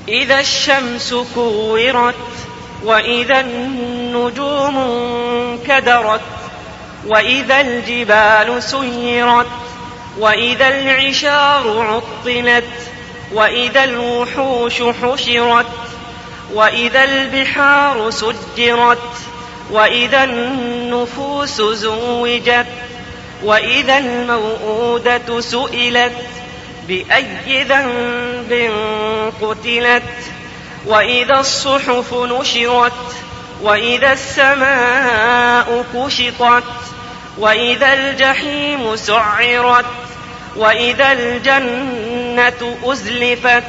إذا الشمس كورت وإذا النجوم انكدرت وإذا الجبال سيرت وإذا العشار عطلت وإذا الوحوش حشرت وإذا البحار سجرت وإذا النفوس زوجت وإذا الموءودة سئلت بأي ذنب قتلت وإذا الصحف نشرت وإذا السماء كشطت وإذا الجحيم سعرت وإذا الجنة أزلفت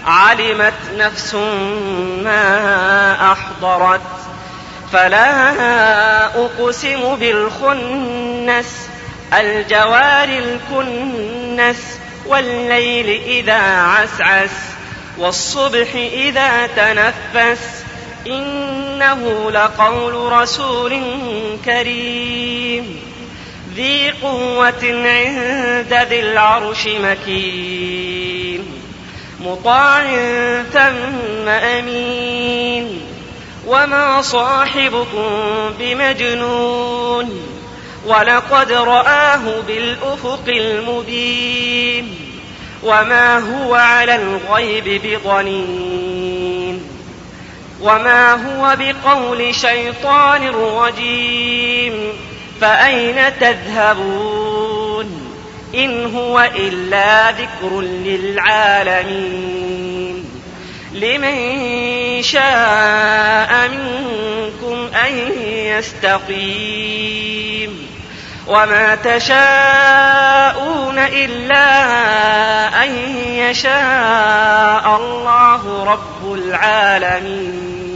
علمت نفس ما أحضرت فلا أقسم بالخنس الجوار الكنس والليل إذا عسعس والصبح إذا تنفس إنه لقول رسول كريم ذي قوة عند ذي العرش مكين مطاع ثم أمين وما صاحبكم بمجنون ولقد رآه بالأفق المبين وما هو على الغيب بضنين وما هو بقول شيطان رجيم فأين تذهبون إن هو إلا ذكر للعالمين لمن شاء منكم أن يستقيم وما تشاءون إلا أن يشاء الله رب العالمين.